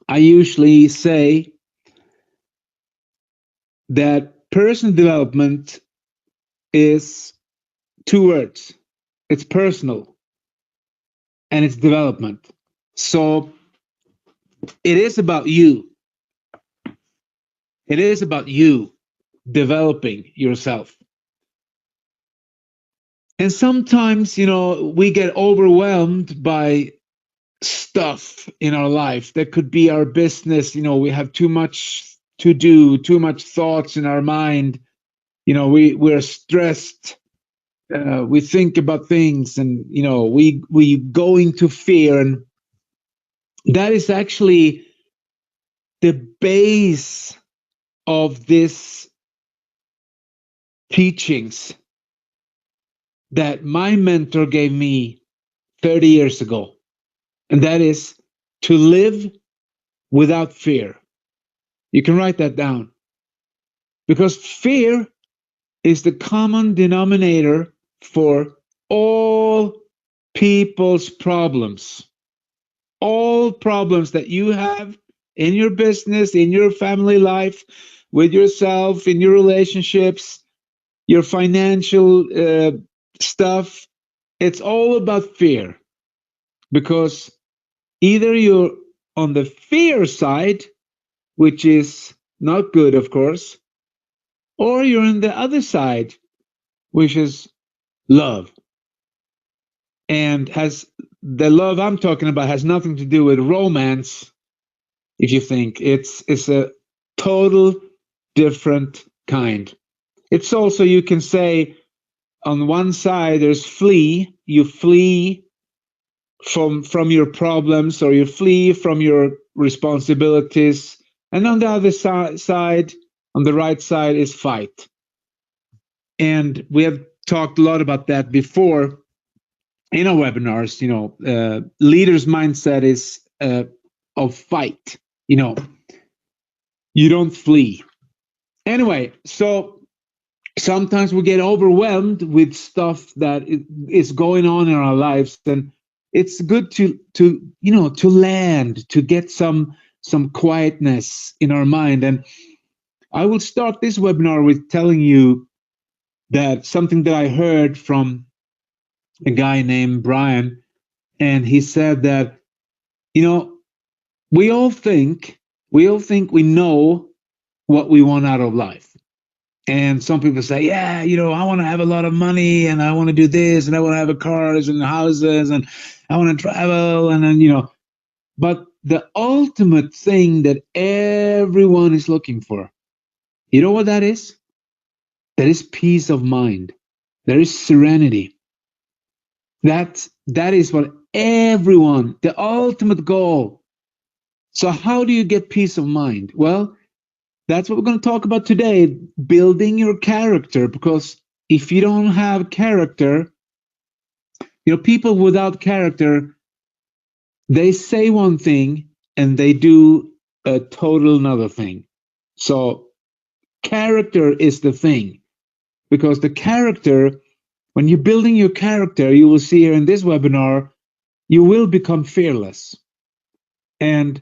I usually say that personal development is two words. It's personal and it's development. So it is about you. It is about you developing yourself. And sometimes, we get overwhelmed by stuff in our life. That could be our business. We have too much to do, too much thoughts in our mind. We're stressed. We think about things, and we go into fear, and that is actually the base of this teachings that my mentor gave me 30 years ago, and that is to live without fear. You can write that down, because fear is the common denominator for all people's problems. All problems that you have in your business, in your family life, with yourself, in your relationships, your financial stuff, it's all about fear. Because either you're on the fear side, which is not good, of course, or you're on the other side, which is love. And has the love I'm talking about has nothing to do with romance. If you think it's a total different kind. It's also, you can say, on one side there's flee. You flee from your problems, or you flee from your responsibilities. And on the other side, on the right side, is fight. And we have talked a lot about that before in our webinars. Leaders' mindset is of fight. You don't flee. Anyway, so sometimes we get overwhelmed with stuff that is going on in our lives, and it's good to land, to get some quietness in our mind. And I will start this webinar with telling you that something that I heard from a guy named Brian, and he said that we all think we know what we want out of life. And some people say, yeah, I want to have a lot of money, and I want to do this, and I want to have cars and houses, and I want to travel, and then, but the ultimate thing that everyone is looking for, you know what that is? That is peace of mind. There is serenity. That is what everyone, the ultimate goal. So how do you get peace of mind? Well, that's what we're going to talk about today, building your character. Because if you don't have character, people without character, they say one thing and they do a total another thing. So character is the thing, because the character, when you're building your character, you will see here in this webinar, you will become fearless. And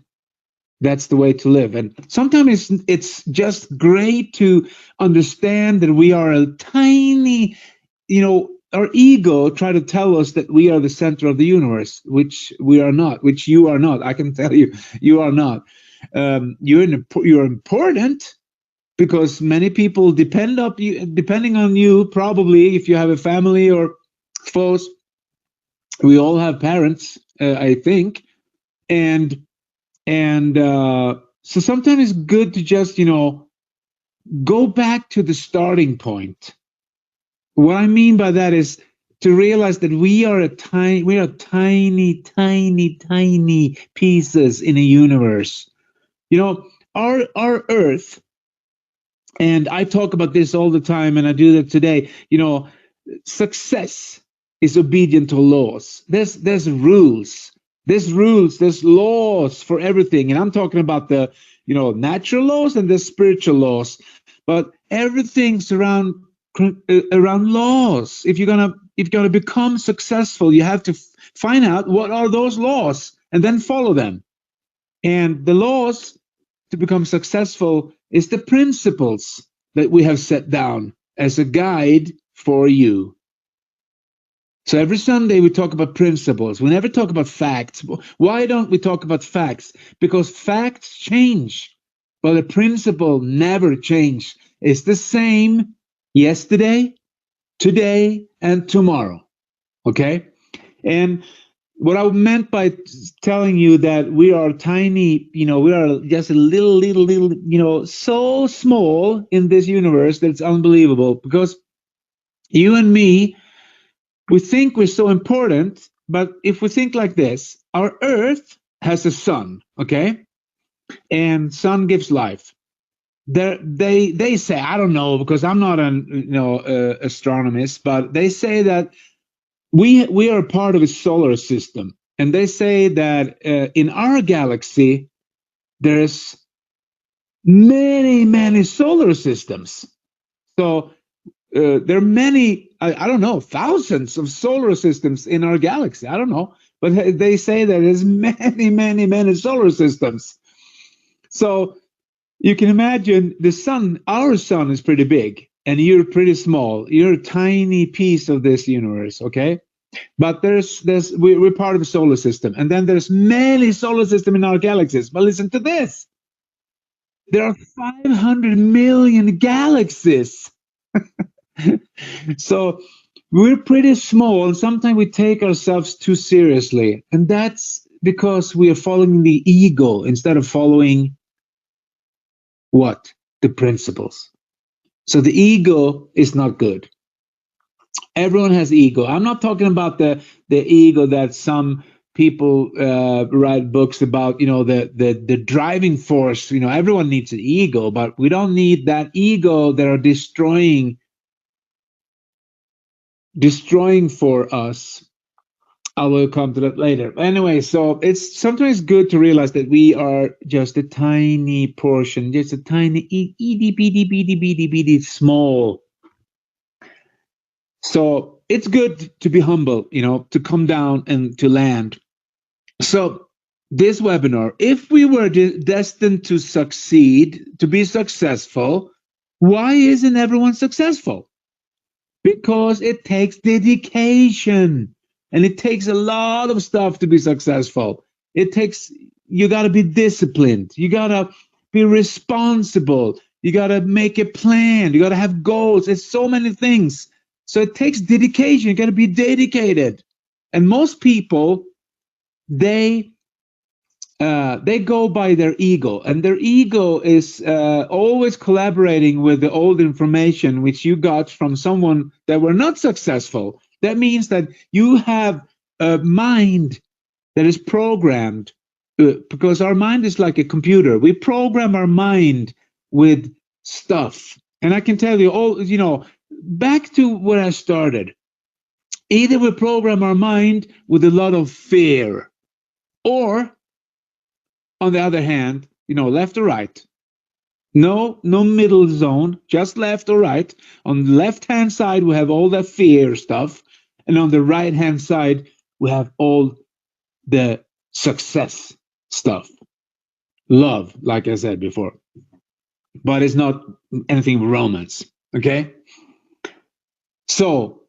that's the way to live. And sometimes it's just great to understand that we are a tiny, our ego try to tell us that we are the center of the universe, which we are not, which you are not. I can tell you, you are not. You're important, because many people depending on you, probably if you have a family or foes. We all have parents, I think. And so sometimes it's good to just, go back to the starting point. What I mean by that is to realize that we are tiny, tiny, tiny pieces in a universe. Our Earth, and I talk about this all the time, and I do that today. Success is obedient to laws. There's rules. There's laws for everything. And I'm talking about the, natural laws and the spiritual laws. But everything's around laws. If you're gonna become successful, you have to find out what are those laws and then follow them. And the laws to become successful is the principles that we have set down as a guide for you. So every Sunday we talk about principles. We never talk about facts. Why don't we talk about facts? Because facts change, but the principle never change. It's the same yesterday, today, and tomorrow. Okay? And what I meant by telling you that we are tiny, we are just a little, so small in this universe that it's unbelievable, because you and me, we think we're so important, but if we think like this, our Earth has a sun, okay? And sun gives life. They say, I don't know, because I'm not an astronomist, but they say that we are part of a solar system, and they say that in our galaxy there's many solar systems. So there are many, I don't know, thousands of solar systems in our galaxy. I don't know, but they say that there's many solar systems. So you can imagine the sun, our sun is pretty big, and you're pretty small. You're a tiny piece of this universe, okay? But we're part of a solar system, and then there's many solar systems in our galaxies. But listen to this: there are 500 million galaxies. So we're pretty small, and sometimes we take ourselves too seriously, and that's because we are following the ego instead of following what? The principles. So the ego is not good. Everyone has ego. I'm not talking about the ego that some people write books about, the driving force. Everyone needs an ego, but we don't need that ego that are destroying for us. I will come to that later. Anyway, so it's sometimes good to realize that we are just a tiny portion, just a tiny itty bitty small. So it's good to be humble, to come down and to land. So this webinar, if we were destined to succeed, to be successful, why isn't everyone successful? Because it takes dedication, and it takes a lot of stuff to be successful. You got to be disciplined. You got to be responsible. You got to make a plan. You got to have goals. It's so many things. So it takes dedication. You got to be dedicated. And most people, they go by their ego, and their ego is always collaborating with the old information which you got from someone that were not successful. That means that you have a mind that is programmed, because our mind is like a computer. We program our mind with stuff. And I can tell you, back to where I started. Either we program our mind with a lot of fear, or on the other hand, left or right. No middle zone, just left or right. On the left-hand side, we have all the fear stuff. And on the right-hand side, we have all the success stuff. Love, like I said before. But it's not anything romance, okay? So,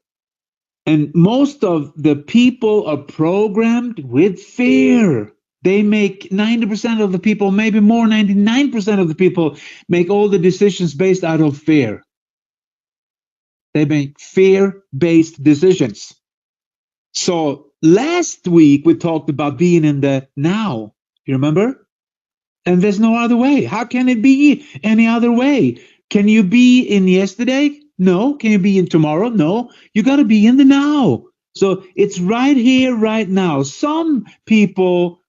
and most of the people are programmed with fear. They make 90% of the people, maybe more, 99% of the people make all the decisions based out of fear. They make fear-based decisions. So last week we talked about being in the now. You remember? And there's no other way. How can it be any other way? Can you be in yesterday? No. Can you be in tomorrow? No. You got to be in the now. So it's right here, right now. Some people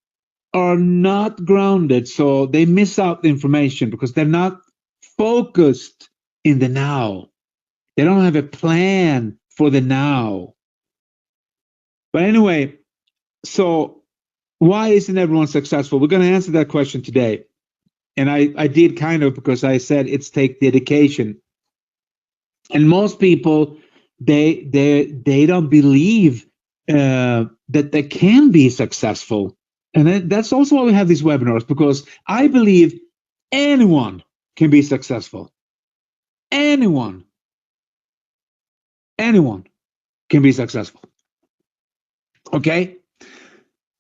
are not grounded, so they miss out the information because they're not focused in the now. They don't have a plan for the now. But anyway, so why isn't everyone successful? We're going to answer that question today. And I did kind of, because I said it's take dedication. And most people, they don't believe that they can be successful. And that's also why we have these webinars, because I believe anyone can be successful. Anyone, anyone can be successful. Okay?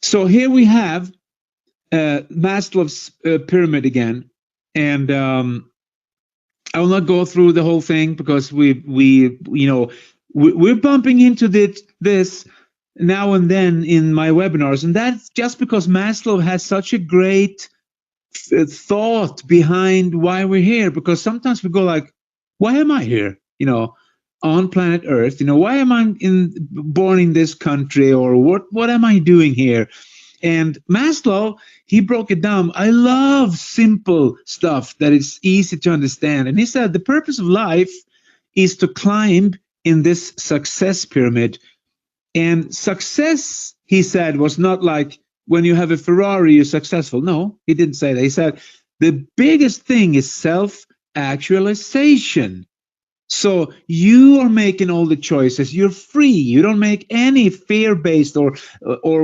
So here we have Maslow's pyramid again. And I will not go through the whole thing, because we're bumping into this now and then in my webinars, and that's just because Maslow has such a great thought behind why we're here. Because sometimes we go like, why am I here, on planet Earth? Why am I born in this country, or what am I doing here? And Maslow, he broke it down. I love simple stuff that is easy to understand. And he said the purpose of life is to climb in this success pyramid. And success, he said, was not like when you have a Ferrari, you're successful. No, he didn't say that. He said the biggest thing is self-actualization. So you are making all the choices. You're free. You don't make any fear-based or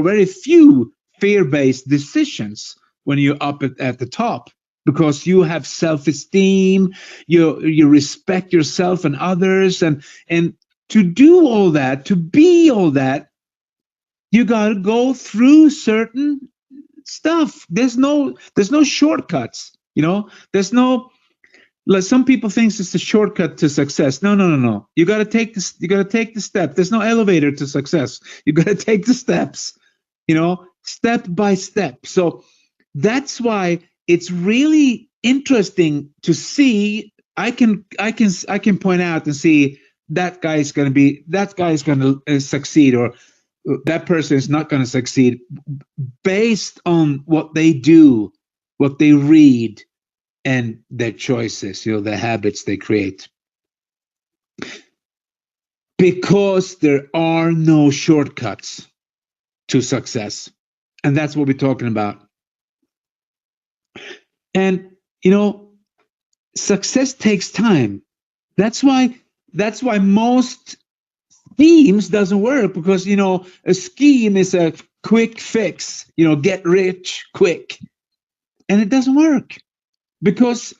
very few fear-based decisions when you're up at the top, because you have self-esteem. You respect yourself and others, and to do all that, to be all that, you got to go through certain stuff. There's no shortcuts. There's no, like, some people think it's a shortcut to success. No, no, no, no. You got to take this. You got to take the step. There's no elevator to success. You got to take the steps. Step by step. So that's why it's really interesting to see. I can point out and see that guy is going to succeed, or that person is not going to succeed, based on what they do, what they read, and their choices, the habits they create. Because there are no shortcuts to success. And that's what we're talking about. And, success takes time. That's why most schemes doesn't work, because, a scheme is a quick fix, get rich quick. And it doesn't work, because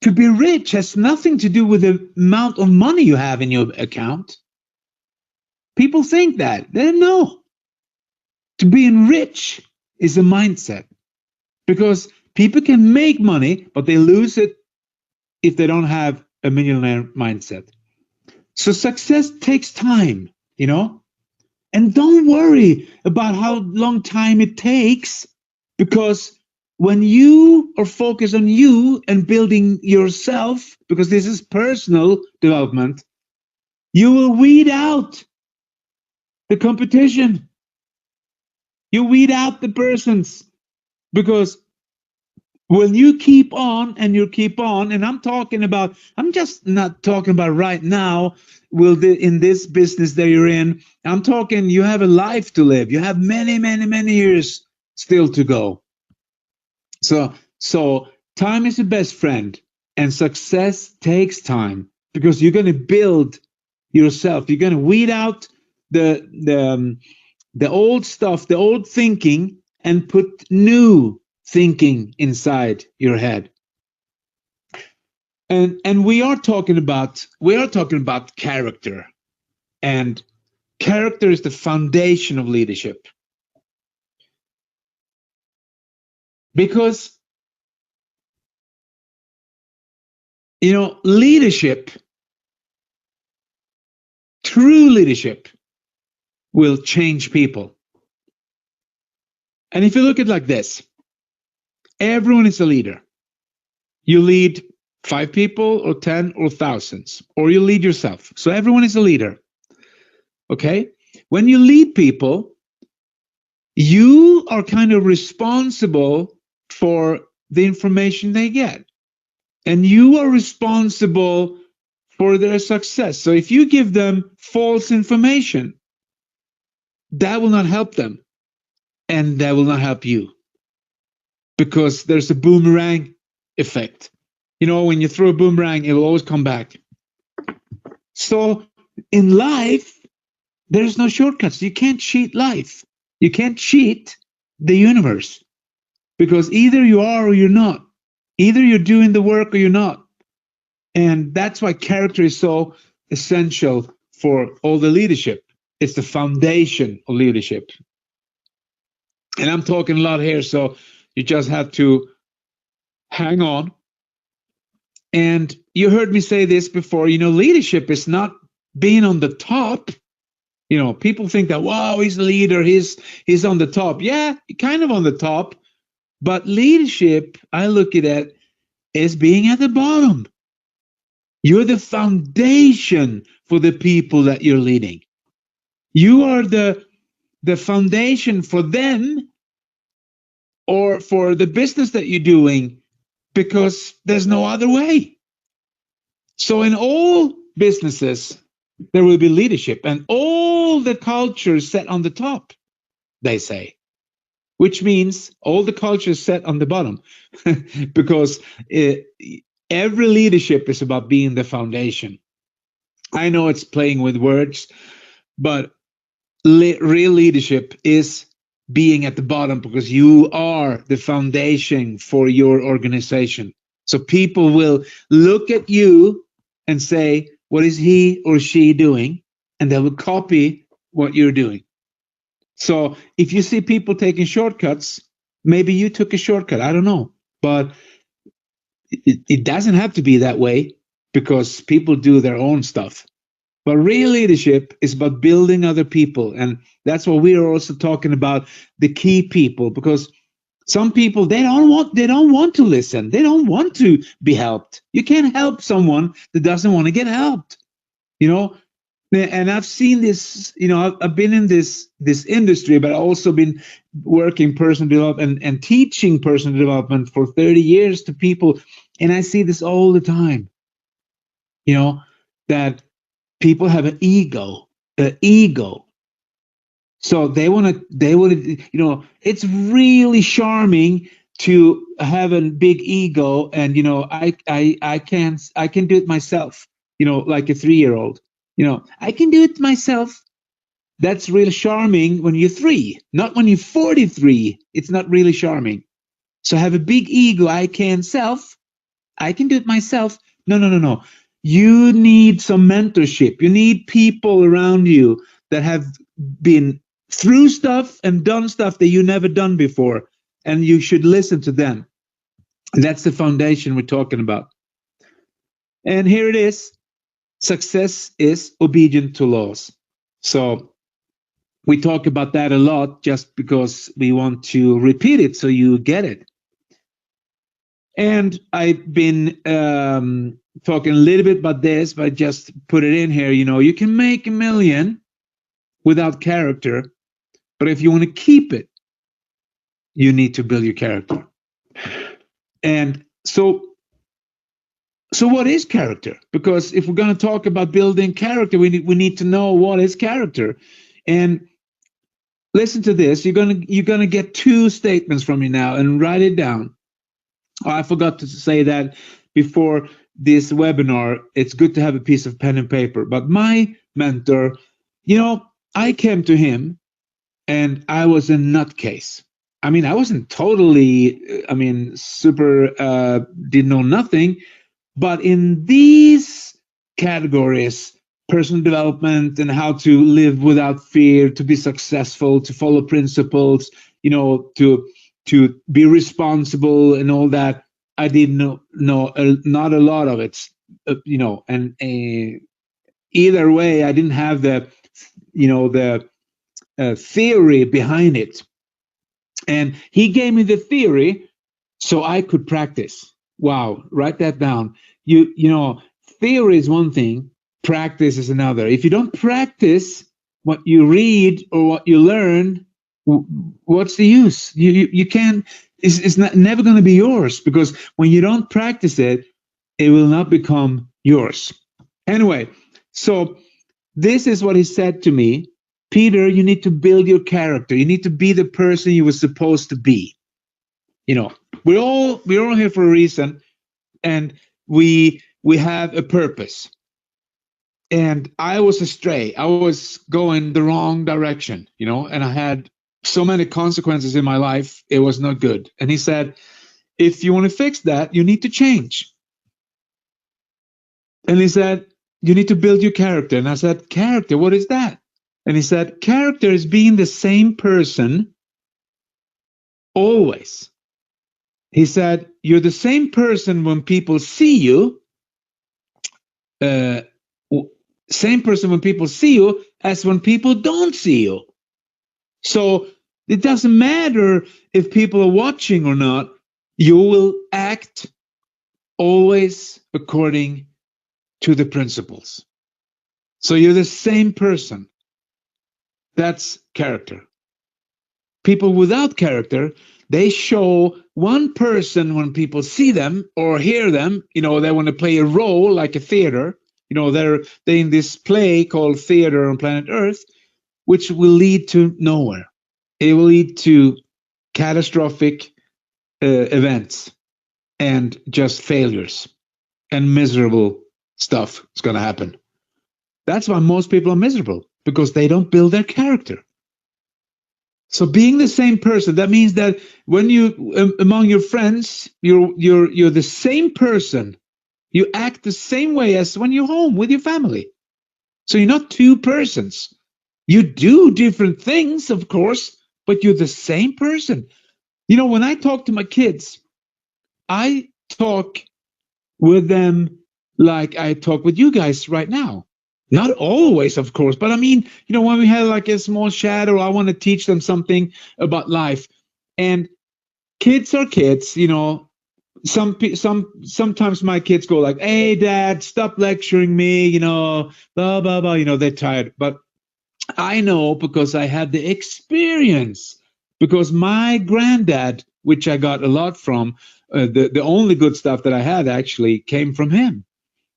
to be rich has nothing to do with the amount of money you have in your account. People think that. They don't know. To being rich is a mindset, because people can make money, but they lose it if they don't have a millionaire mindset. So success takes time, and don't worry about how long time it takes, because when you are focused on you and building yourself, because this is personal development, you will weed out the competition. You weed out the persons, because when you keep on and you keep on, and I'm just not talking about right now, in this business that you're in. I'm talking, you have a life to live. You have many, many, many years still to go. So time is your best friend, and success takes time, because you're going to build yourself. You're going to weed out the old stuff, the old thinking, and put new thinking inside your head. And we are talking about character, and character is the foundation of leadership. Because leadership, true leadership, will change people. And if you look at it like this, everyone is a leader. You lead 5 people or 10 or thousands, or you lead yourself. So everyone is a leader. Okay? When you lead people, you are kind of responsible for the information they get. And you are responsible for their success. So if you give them false information, that will not help them. And that will not help you. Because there's a boomerang effect. When you throw a boomerang, it will always come back. So in life, there's no shortcuts. You can't cheat life. You can't cheat the universe, because either you are or you're not. Either you're doing the work or you're not. And that's why character is so essential for all the leadership. It's the foundation of leadership. And I'm talking a lot here, so you just have to hang on. And you heard me say this before, leadership is not being on the top. People think that, wow, he's the leader, he's on the top. Yeah, kind of on the top, but leadership, I look at it as being at the bottom. You're the foundation for the people that you're leading. You are the foundation for them or for the business that you're doing, because there's no other way. So in all businesses, there will be leadership, and all the culture is set on the top, they say, which means all the culture is set on the bottom, because every leadership is about being the foundation. I know it's playing with words, but real leadership is being at the bottom, because you are the foundation for your organization. So people will look at you and say, what is he or she doing? And they will copy what you're doing. So if you see people taking shortcuts, maybe you took a shortcut. I don't know. But it doesn't have to be that way, because people do their own stuff. But real leadership is about building other people. And that's what we are also talking about, the key people, because some people, they don't want to listen. They don't want to be helped. You can't help someone that doesn't want to get helped. And I've seen this, I've been in this industry, but I've also been working personal development and teaching personal development for 30 years to people. And I see this all the time, that people have an ego. So they would, it's really charming to have a big ego, and I can do it myself, like a 3-year-old. I can do it myself. That's real charming when you're 3, not when you're 43. It's not really charming. So have a big ego. I can do it myself. No. You need some mentorship. You need people around you that have been through stuff and done stuff that you never done before. And you should listen to them. And that's the foundation we're talking about. And here it is. Success is obedient to laws. So we talk about that a lot just because we want to repeat it so you get it. And I've been talking a little bit about this, but just put it in here. You can make $1 million without character, but if you want to keep it, you need to build your character. And so what is character? Because if we're going to talk about building character, we need to know what is character. And listen to this. You're gonna get 2 statements from me now, and write it down. Oh, I forgot to say that before this webinar. It's good to have a piece of pen and paper. But my mentor, I came to him and I was a nutcase. I mean, I wasn't totally, super, didn't know nothing. But in these categories, personal development and how to live without fear, to be successful, to follow principles, to be responsible and all that, I didn't know not a lot of it, and either way, I didn't have the theory behind it. And he gave me the theory so I could practice. Wow, write that down. Theory is one thing, practice is another. If you don't practice what you read or what you learn, what's the use? You can't. It's never going to be yours, because when you don't practice it, it will not become yours. Anyway, so this is what he said to me. Peter, you need to build your character. You need to be the person you were supposed to be. We're all here for a reason, and we have a purpose. And I was astray. I was going the wrong direction, and I had so many consequences in my life, it was not good. And he said, if you want to fix that, you need to change. And he said, you need to build your character. And I said, character, what is that? And he said, character is being the same person always. He said, you're the same person when people see you, uh, same person when people see you as when people don't see you. So it doesn't matter if people are watching or not, you will act always according to the principles. So you're the same person. That's character. People without character, they show one person when people see them or hear them. They want to play a role like a theater. They're in this play called Theater on Planet Earth, which will lead to nowhere. It will lead to catastrophic events and just failures and miserable stuff is going to happen. That's why most people are miserable, because they don't build their character. So being the same person, that means that when you among your friends, you're the same person. You act the same way as when you're home with your family. So you're not two persons. You do different things, of course, but you're the same person. When I talk to my kids, I talk with them like I talk with you guys right now. Not always, of course, but I mean, when we have like a small chat, or I want to teach them something about life, and kids are kids, sometimes my kids go like, "Hey, Dad, stop lecturing me," blah blah blah. They're tired, but I know because I had the experience. Because my granddad, which I got a lot from, the only good stuff that I had actually came from him.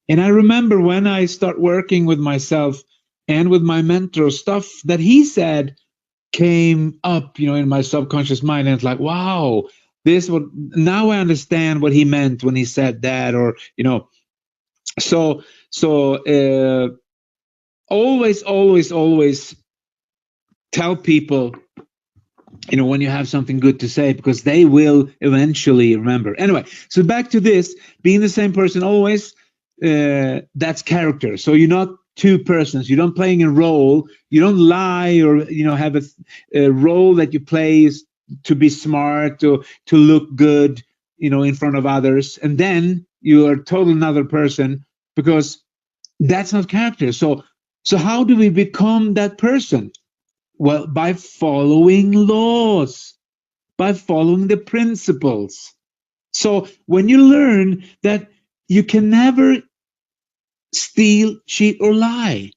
And I remember when I start working with myself and with my mentor, stuff that he said came up, in my subconscious mind. And it's like, wow, now I understand what he meant when he said that, or, so always, always, always tell people, when you have something good to say, because they will eventually remember. Anyway, so back to this, being the same person always, that's character. So you're not two persons. You don't playing a role. You don't lie, or have a role that you play is to be smart or to look good, in front of others, and then you are totally another person, because that's not character. So how do we become that person? Well, by following laws, by following the principles. So when you learn that you can never steal, cheat, or lie,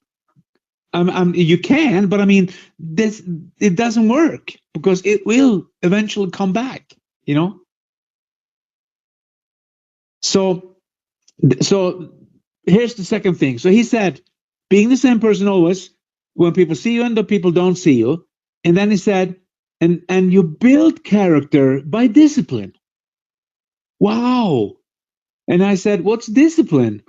you can, but I mean, it doesn't work, because it will eventually come back. So so here's the second thing. So he said, being the same person always, when people see you and the people don't see you. And then he said, and you build character by discipline. Wow. And I said, what's discipline?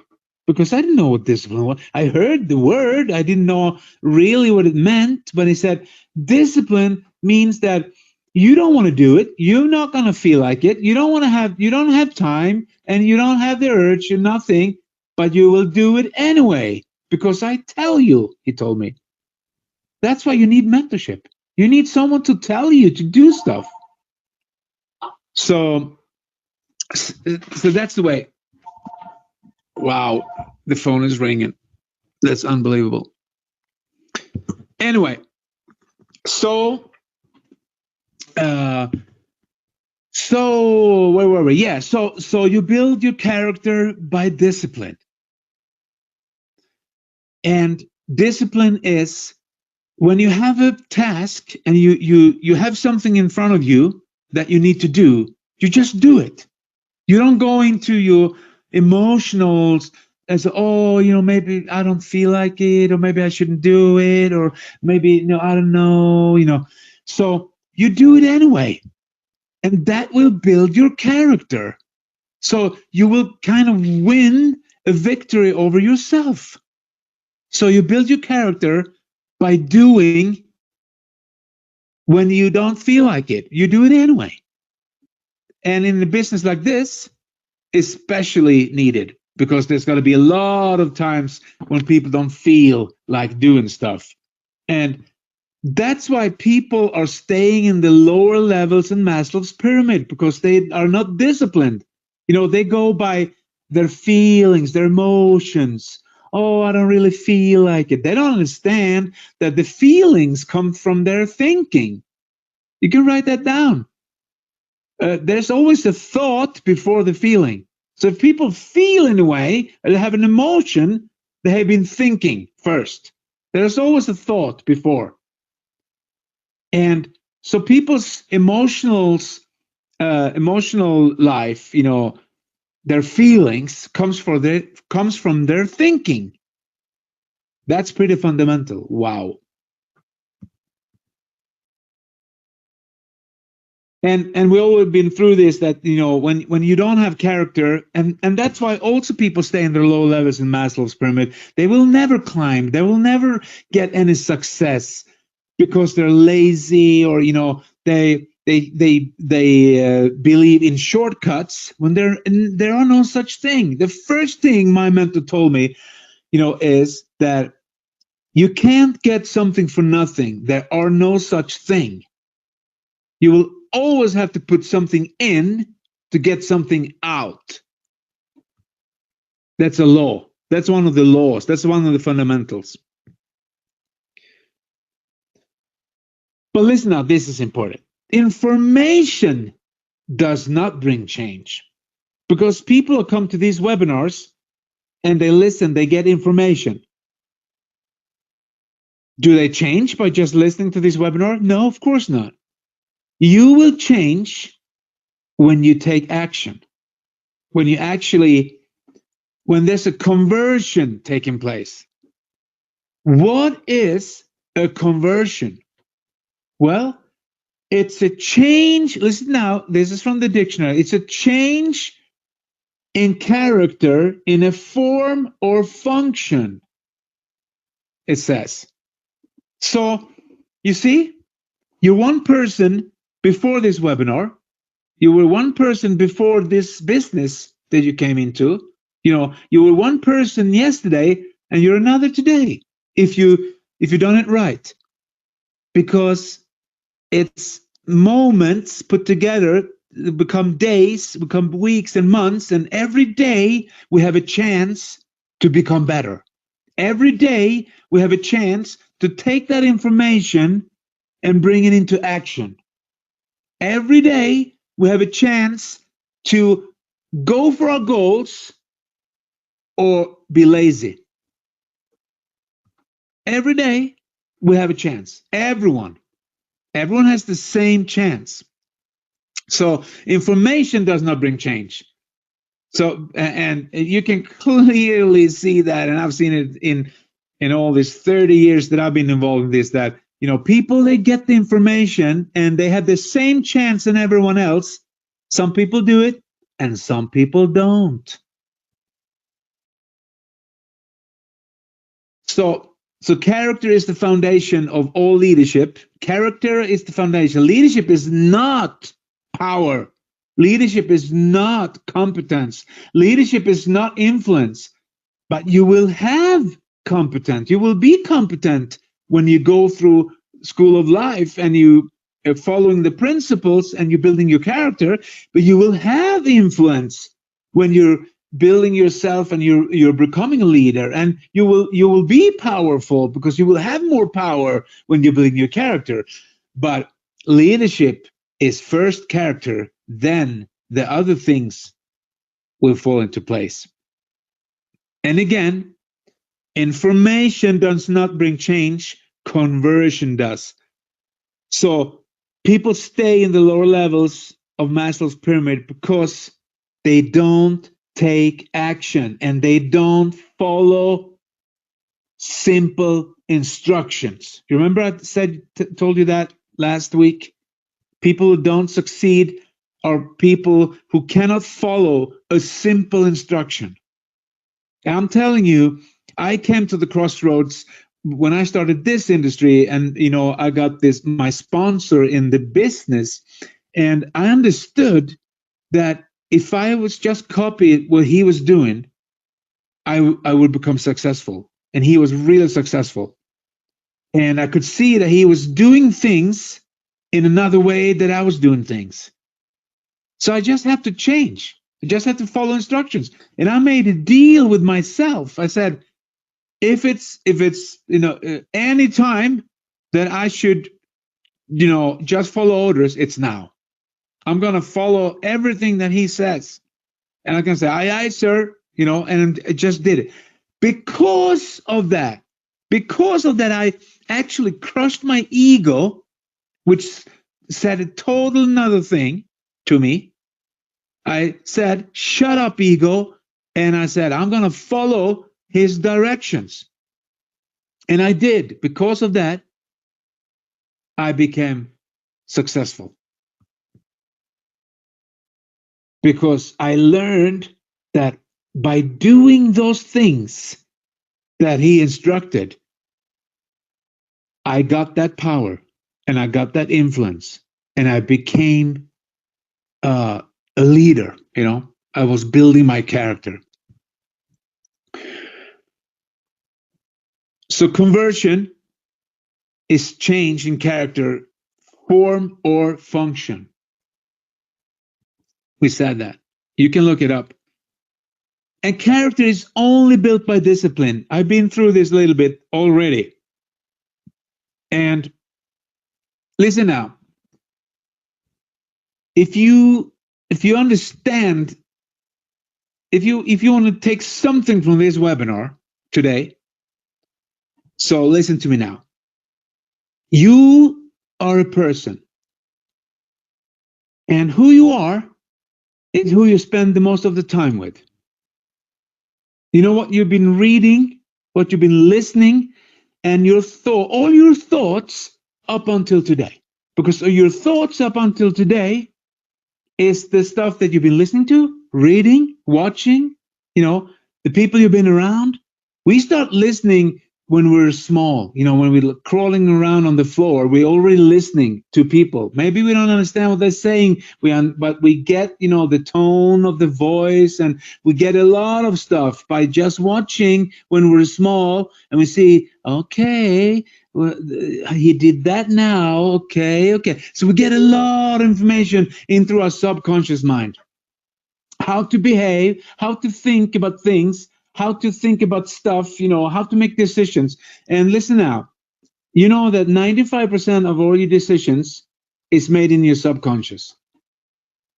Because I didn't know what discipline was. I heard the word, I didn't know really what it meant. But he said, discipline means that you don't want to do it. You're not going to feel like it. You don't have time, and you don't have the urge or nothing, but you will do it anyway. Because I tell you, he told me. That's why you need mentorship. You need someone to tell you to do stuff. So, so that's the way. Wow, the phone is ringing. That's unbelievable. Anyway, so uh, so where were we? Yeah, so you build your character by discipline, and discipline is when you have a task and you have something in front of you that you need to do. You just do it. You don't go into your emotionals as, oh, maybe I don't feel like it, or maybe I shouldn't do it, or maybe, I don't know. So you do it anyway, and that will build your character. So you will kind of win a victory over yourself. So you build your character by doing When you don't feel like it, you do it anyway. And in a business like this, especially needed, because there's going to be a lot of times when people don't feel like doing stuff. And that's why people are staying in the lower levels in Maslow's pyramid, because they are not disciplined. They go by their feelings, their emotions. Oh, I don't really feel like it. They don't understand that the feelings come from their thinking. You can write that down. There's always a thought before the feeling. So if people feel in a way, they have an emotion, they have been thinking first. There's always a thought before. And so people's emotional life, their feelings comes from their thinking. That's pretty fundamental. Wow. And we all have been through this, that when you don't have character, and that's why also people stay in their low levels in Maslow's pyramid. They will never climb. They will never get any success because they're lazy, or they believe in shortcuts when there are no such thing. The first thing my mentor told me, is that you can't get something for nothing. There are no such thing. You will always have to put something in to get something out. That's a law. That's one of the laws. That's one of the fundamentals. But listen now, this is important. Information does not bring change, because people come to these webinars and they listen, they get information. Do they change by just listening to this webinar? No, of course not. You will change when you take action, when there's a conversion taking place. What is a conversion? Well, it's a change. Listen now, this is from the dictionary. It's a change in character, in a form or function, it says. So, you see, you're one person before this webinar. You were one person before this business that you came into. You were one person yesterday, and you're another today, if you done it right. Because it's moments put together, become days, become weeks and months, and every day we have a chance to become better. Every day we have a chance to take that information and bring it into action. Every day we have a chance to go for our goals or be lazy. Every day we have a chance. Everyone has the same chance. So information does not bring change. So, and you can clearly see that, and I've seen it in all these 30 years that I've been involved in this, that people, they get the information and they have the same chance than everyone else. Some people do it and some people don't. So character is the foundation of all leadership. Character is the foundation. Leadership is not power. Leadership is not competence. Leadership is not influence. But you will have competence. You will be competent when you go through school of life and you are following the principles and you're building your character. But you will have influence when you're building yourself and you're becoming a leader, and you will be powerful because you will have more power when you're building your character. But leadership is first character, then the other things will fall into place. And again, information does not bring change, conversion does. So people stay in the lower levels of Maslow's pyramid because they don't take action and they don't follow simple instructions. You remember I told you that last week? People who don't succeed are people who cannot follow a simple instruction. And I'm telling you, I came to the crossroads when I started this industry, and I got my sponsor in the business, and I understood that if I was just copy what he was doing, I would become successful. And he was really successful. And I could see that he was doing things in another way that I was doing things. So I just have to change. I just have to follow instructions. And I made a deal with myself. I said, if it's any time that I should just follow orders, it's now. I'm gonna follow everything that he says, and I can say aye sir, and I just did it. Because of that, I actually crushed my ego, which said a total another thing to me. I said, shut up, ego. And I said, I'm going to follow his directions. And I did. Because of that, I became successful. Because I learned that by doing those things that he instructed, I got that power and I got that influence and I became a leader. I was building my character. So conversion is change in character, form, or function. We said that. You can look it up. And character is only built by discipline. I've been through this a little bit already. And listen now. If you understand, if you want to take something from this webinar today, so listen to me now. You are a person, and who you are is who you spend the most of the time with. You know what you've been reading, what you've been listening, and all your thoughts up until today. Because your thoughts up until today is the stuff that you've been listening to, reading, watching, the people you've been around. We start listening when we're small, when we're crawling around on the floor, we're already listening to people. Maybe we don't understand what they're saying, but we get, the tone of the voice, and we get a lot of stuff by just watching when we're small, and we see, okay, well, he did that now, okay. So we get a lot of information in through our subconscious mind. How to behave, how to think about things, how to think about stuff, how to make decisions. And listen now, you know that 95% of all your decisions is made in your subconscious,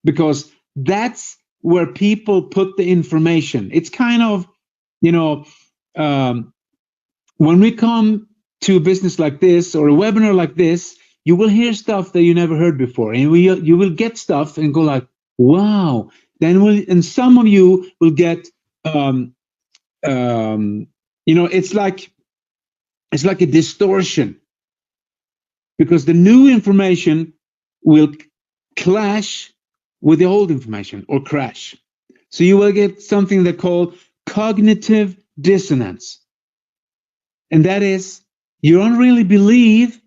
because that's where people put the information. It's kind of, when we come to a business like this or a webinar like this, you will hear stuff that you never heard before, and you will get stuff and go like, wow. And some of you will get it's like a distortion, because the new information will clash with the old information or crash. So you will get something they call cognitive dissonance. And that is, you don't really believe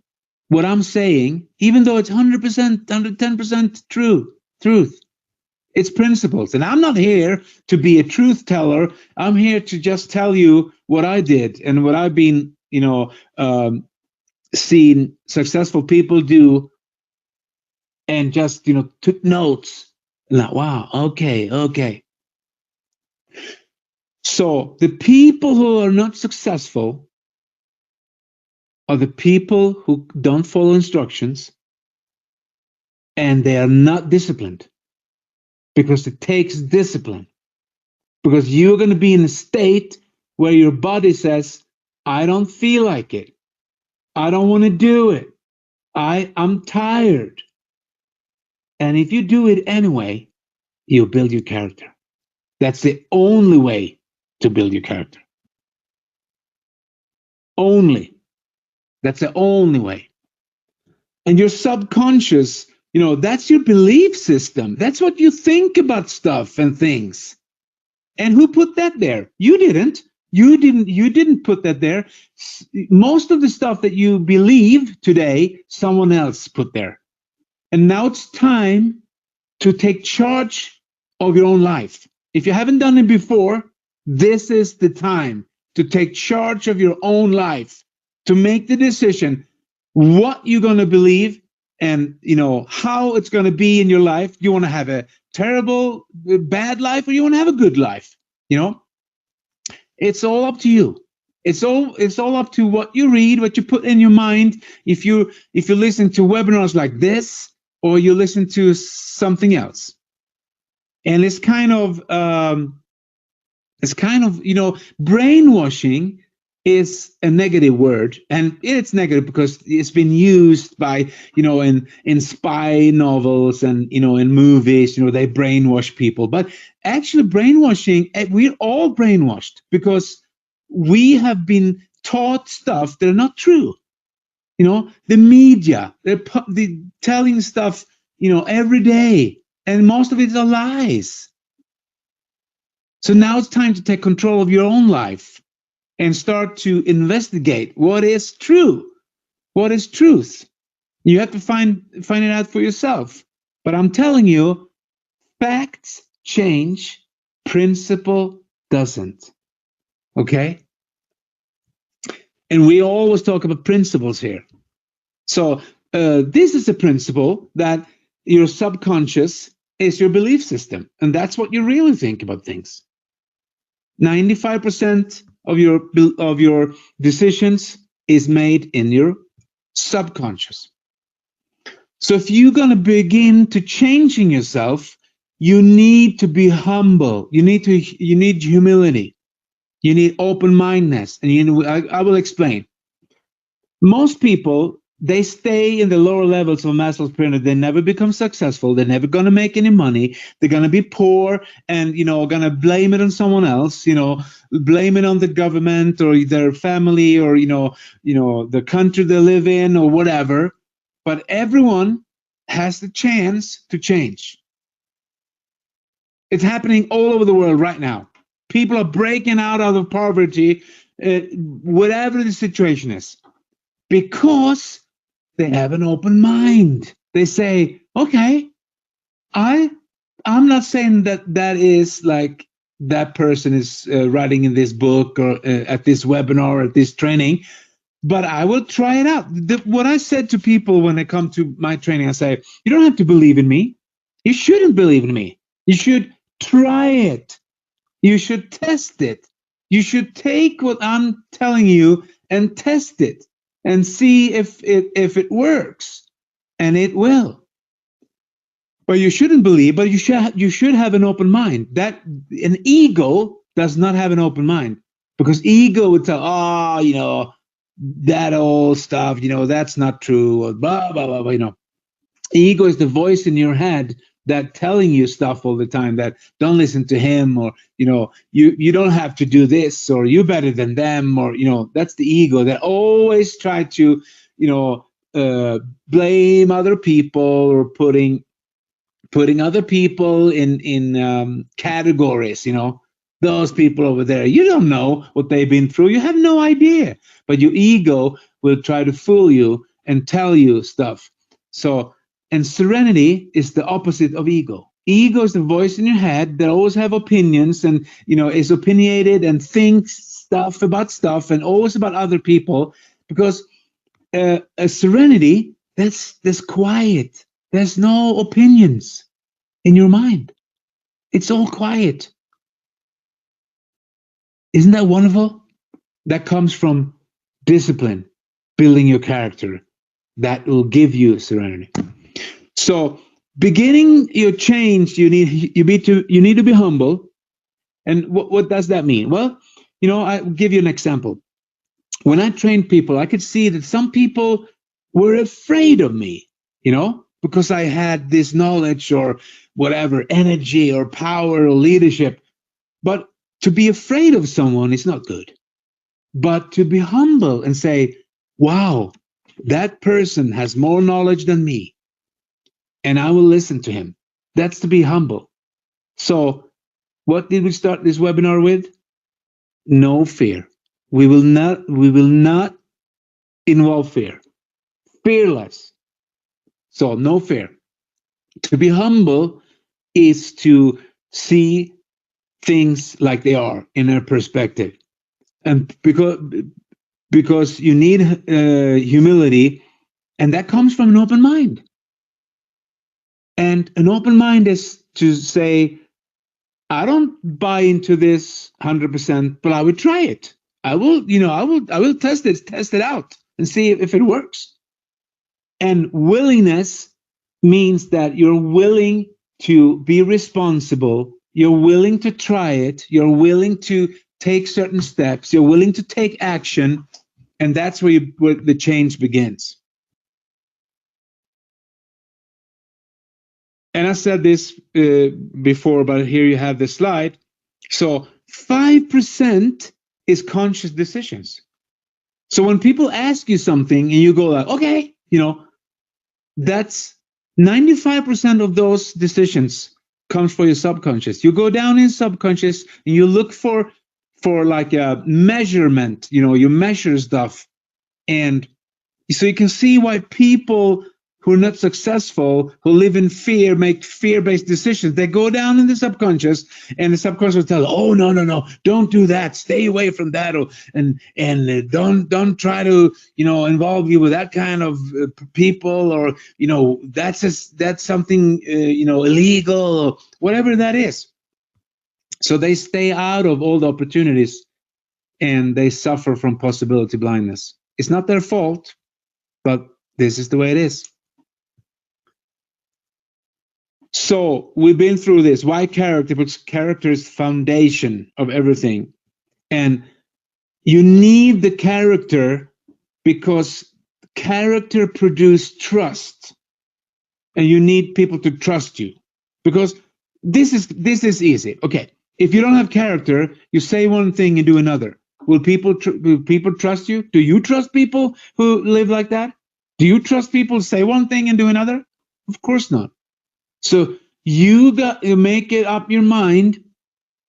what I'm saying, even though it's 100%, 110% truth. It's principles. And I'm not here to be a truth teller. I'm here to just tell you what I did and what I've been, seen successful people do, and just, took notes. Like, wow, okay. So the people who are not successful are the people who don't follow instructions, and they are not disciplined. Because it takes discipline. Because you're going to be in a state where your body says, I don't feel like it. I don't want to do it. I'm tired. And if you do it anyway, you'll build your character. That's the only way to build your character. Only. That's the only way. And your subconscious, that's your belief system. That's what you think about stuff and things. And who put that there? You didn't. You didn't put that there. Most of the stuff that you believe today, someone else put there. And now it's time to take charge of your own life. If you haven't done it before, this is the time to take charge of your own life, to make the decision what you're going to believe, and how it's going to be in your life. You want to have a terrible, bad life, or you want to have a good life? You know, it's all up to you. It's all up to what you read, what you put in your mind. If you listen to webinars like this, or you listen to something else, and it's kind of brainwashing is a negative word, and it's negative because it's been used by in spy novels, and in movies. They brainwash people, but actually brainwashing, we're all brainwashed because we have been taught stuff that are not true. The media, they're telling stuff every day, and most of it are lies. So now it's time to take control of your own life and start to investigate what is true, what is truth. You have to find it out for yourself. But I'm telling you, facts change, principle doesn't. Okay? And we always talk about principles here. So this is a principle that your subconscious is your belief system, and that's what you really think about things. 95% of your decisions is made in your subconscious. So if you're going to begin to changing yourself, you need to be humble. You need humility. You need open-mindedness, and I will explain. Most people, they stay in the lower levels of Maslow's pyramid. They never become successful. They're never going to make any money. They're going to be poor, and going to blame it on someone else. Blame it on the government or their family, or the country they live in, or whatever. But everyone has the chance to change. It's happening all over the world right now. People are breaking out of poverty, whatever the situation is, because they have an open mind. They say, okay, I'm not saying that is like that person is writing in this book, or at this webinar, or at this training, but I will try it out. What I said to people when they come to my training, I say, you don't have to believe in me. You shouldn't believe in me. You should try it. You should test it. You should take what I'm telling you and test it and see if it works, and it will. But you shouldn't believe, but you should have an open mind. That an ego does not have an open mind, because ego would tell, that old stuff, that's not true, or blah blah blah, Ego is the voice in your head that telling you stuff all the time, that don't listen to him, or you don't have to do this, or you better than them, or that's the ego that always try to blame other people, or putting other people in categories. Those people over there, you don't know what they've been through. You have no idea, but your ego will try to fool you and tell you stuff. So, and serenity is the opposite of ego. Ego is the voice in your head that always have opinions, and is opinionated and thinks stuff about stuff, and always about other people. Because a serenity, that's quiet. There's no opinions in your mind. It's all quiet. Isn't that wonderful? That comes from discipline, building your character. That will give you serenity. So, beginning your change, you need to be humble. And what does that mean? Well, I'll give you an example. When I trained people, I could see that some people were afraid of me, because I had this knowledge, or whatever, energy or power or leadership. But to be afraid of someone is not good. But to be humble and say, wow, that person has more knowledge than me, and I will listen to him. That's to be humble. So what did we start this webinar with? no fear. We will not involve fear. Fearless. So no fear. To be humble is to see things like they are in a perspective. And because you need humility, and that comes from an open mind. And an open mind is to say, I don't buy into this 100%, but I would try it. I will test it out and see if it works. And willingness means that you're willing to be responsible, you're willing to try it, you're willing to take certain steps, you're willing to take action, and that's where the change begins. And I said this before, but here you have the slide. So 5% is conscious decisions. So when people ask you something and you go like, okay, that's 95% of those decisions comes from your subconscious. You go down in subconscious and you look for like a measurement, you measure stuff. And so you can see why people who are not successful, who live in fear, make fear-based decisions. They go down in the subconscious, and the subconscious will tell, "Oh, no, no, no! Don't do that. Stay away from that, and don't try to involve you with that kind of people, or that's something illegal, or whatever that is." So they stay out of all the opportunities, and they suffer from possibility blindness. It's not their fault, but this is the way it is. So we've been through this. Why character? Because character is the foundation of everything. And you need the character because character produces trust. And you need people to trust you. Because this is easy. Okay. If you don't have character, you say one thing and do another. Will people trust you? Do you trust people who live like that? Do you trust people who say one thing and do another? Of course not. So you got to make it up your mind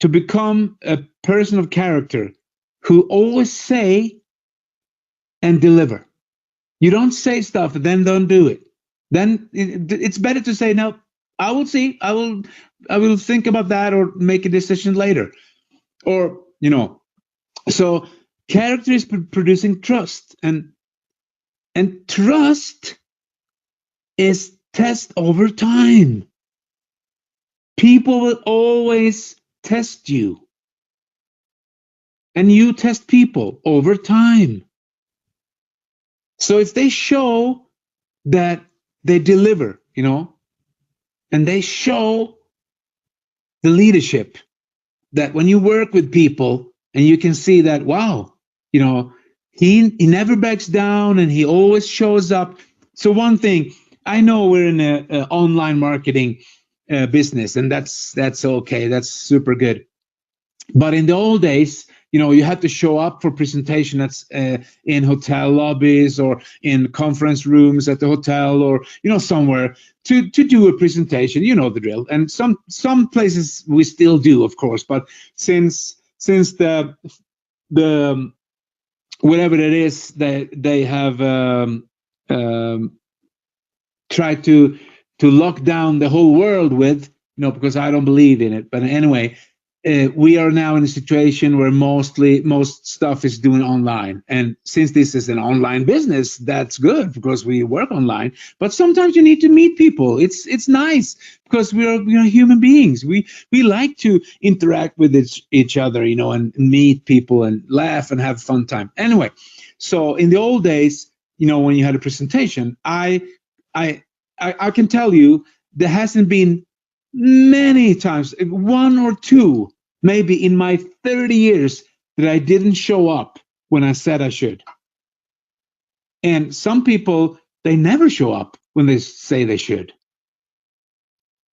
to become a person of character who always say and deliver. You don't say stuff and then don't do it. Then it's better to say, no, I will see. I will think about that or make a decision later. Or, so character is producing trust, and trust is test over time. People will always test you, and you test people over time. So if they show that they deliver, and they show the leadership, that when you work with people and you can see that, wow, he never backs down and he always shows up. So one thing, I know we're in a online marketing business, and that's okay, that's super good. But in the old days, you had to show up for presentation that's in hotel lobbies or in conference rooms at the hotel, or somewhere to do a presentation. You know the drill. And some places we still do, of course. But since the whatever it is that they have tried to lock down the whole world with, because I don't believe in it. But anyway, we are now in a situation where most stuff is doing online. And since this is an online business, that's good because we work online. But sometimes you need to meet people. It's nice because we are human beings. We like to interact with each other, and meet people and laugh and have fun time. Anyway, so in the old days, when you had a presentation, I can tell you there hasn't been many times, one or two, maybe in my 30 years, that I didn't show up when I said I should. And some people, they never show up when they say they should.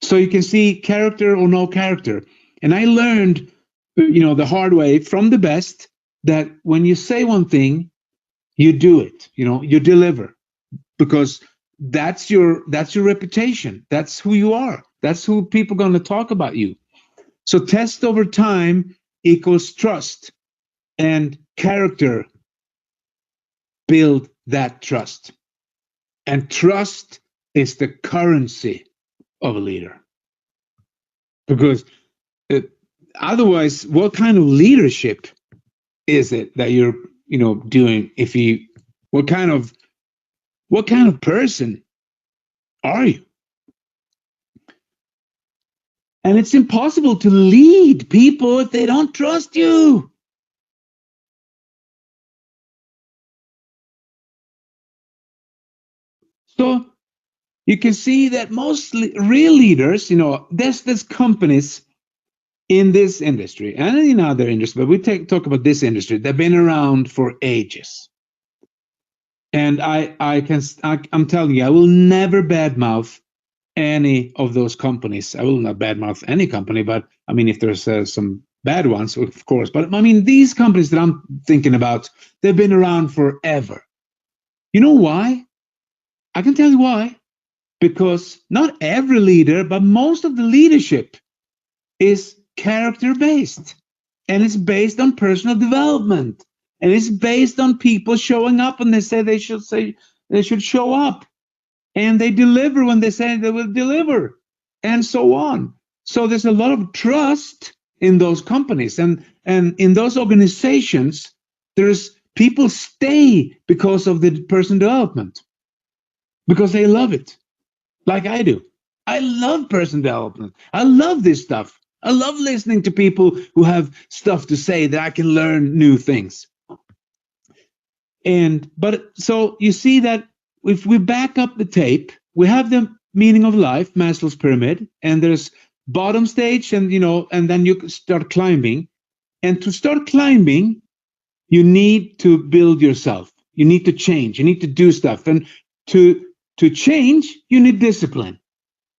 So you can see character or no character. And I learned, the hard way from the best, that when you say one thing, you do it, you deliver, because that's your reputation. That's who you are. That's who people are going to talk about you. So test over time equals trust. And character build that trust. And trust is the currency of a leader. Because uh, otherwise, what kind of leadership is it that you're, doing? If you, what kind of person are you? And it's impossible to lead people if they don't trust you. So you can see that most real leaders, there's companies in this industry and in other industries, but we talk about this industry. They've been around for ages, and I'm telling you, I will never badmouth any of those companies. I will not badmouth any company, but I mean, if there's some bad ones, of course. But I mean, these companies that I'm thinking about, they've been around forever. You know why? I can tell you why. Because not every leader, but most of the leadership is character based, and it's based on personal development, and it's based on people showing up when they say they should show up, and they deliver when they say they will deliver, and so on. So there's a lot of trust in those companies, and in those organizations there's people stay because of the personal development, because they love it, like I do. I love personal development. I love this stuff. I love listening to people who have stuff to say that I can learn new things. But so you see that if we back up the tape, we have the meaning of life, Maslow's pyramid, and there's bottom stage, and then you start climbing. And to start climbing, you need to build yourself. You need to change. You need to do stuff. And to change, you need discipline,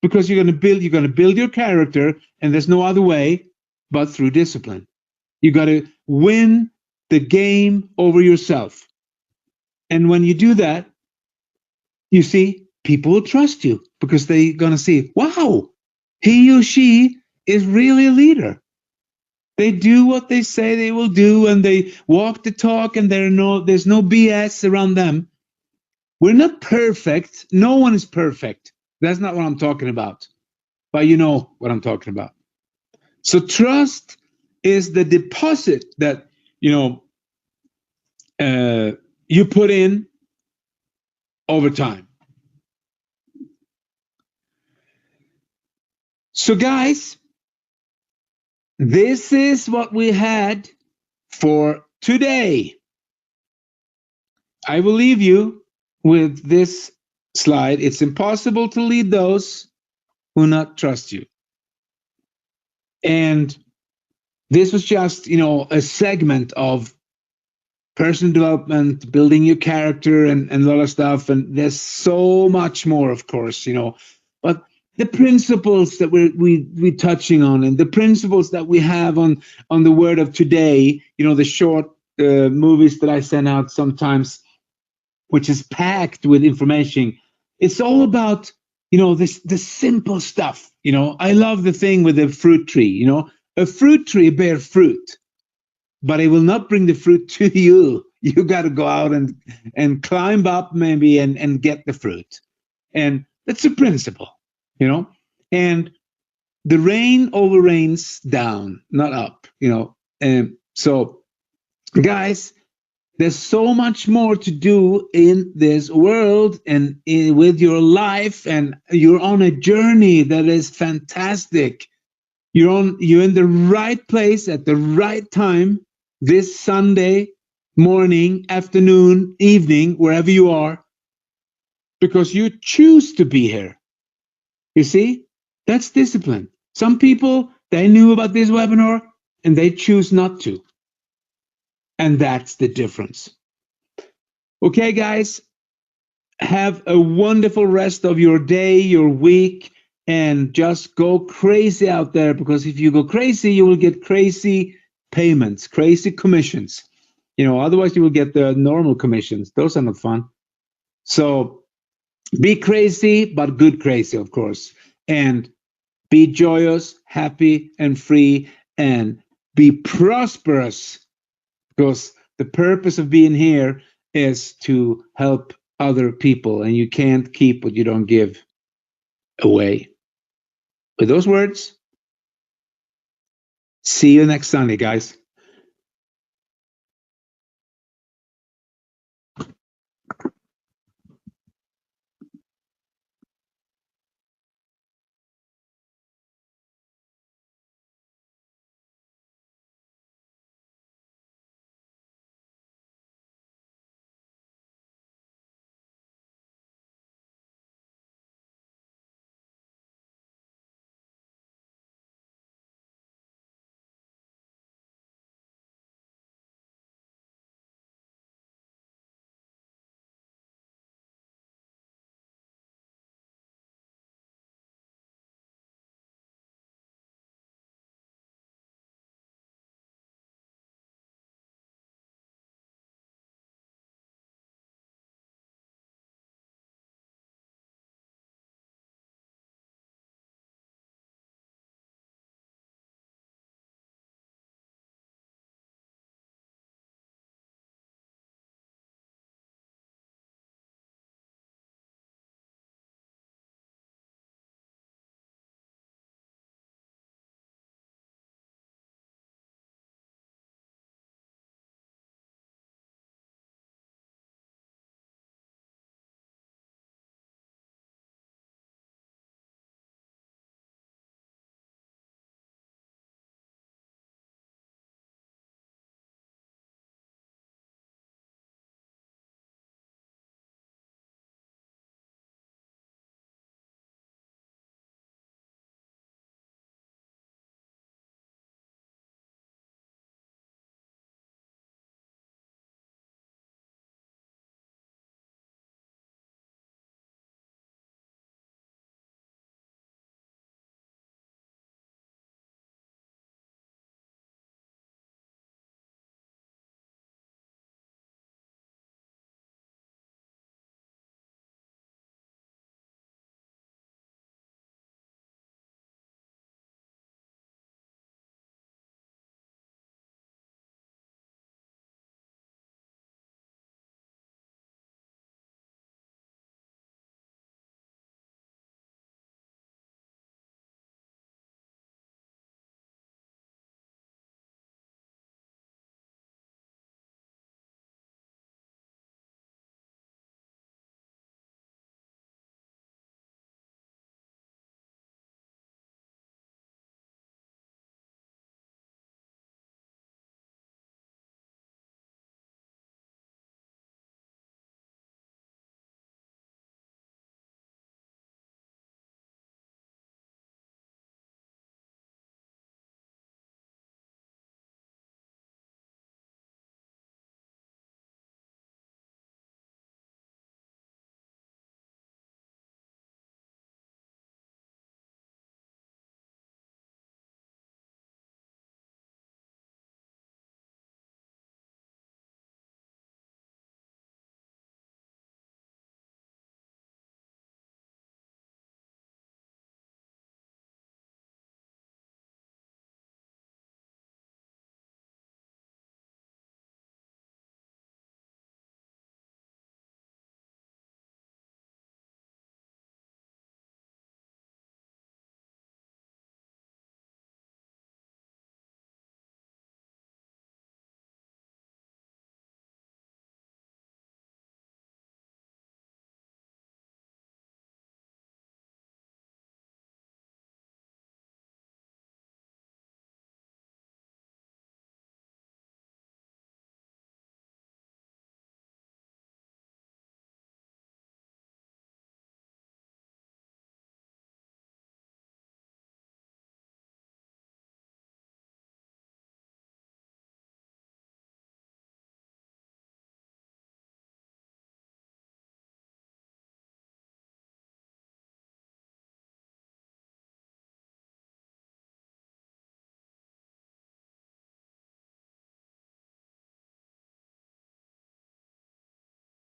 because you're going to build your character, and there's no other way but through discipline. You got to win the game over yourself. And when you do that, you see, people will trust you because they're going to see, wow, he or she is really a leader. They do what they say they will do, and they walk the talk, and there's no BS around them. We're not perfect. No one is perfect. That's not what I'm talking about. But you know what I'm talking about. So trust is the deposit that you put in over time. So guys, this is what we had for today. I will leave you with this slide. It's impossible to lead those who not trust you. And this was just, a segment of personal development, building your character, and a lot of stuff. And there's so much more, of course, but the principles that we're touching on, and the principles that we have on the word of today, the short movies that I send out sometimes, which is packed with information. It's all about, this simple stuff. I love the thing with the fruit tree. A fruit tree bear fruit, but it will not bring the fruit to you. You got to go out and climb up maybe and get the fruit. And that's a principle, and the rain over rains down, not up, And so guys, there's so much more to do in this world and with your life, and you're on a journey that is fantastic. You're in the right place at the right time this Sunday morning, afternoon, evening, wherever you are, because you choose to be here. You see, that's discipline. Some people, they knew about this webinar and they choose not to. And that's the difference. Okay, guys, have a wonderful rest of your day, your week, and just go crazy out there, because if you go crazy, you will get crazy payments, crazy commissions. Otherwise you will get the normal commissions. Those are not fun. So be crazy, but good crazy, of course. And be joyous, happy, and free, and be prosperous because the purpose of being here is to help other people, and you can't keep what you don't give away. With those words, see you next Sunday, guys.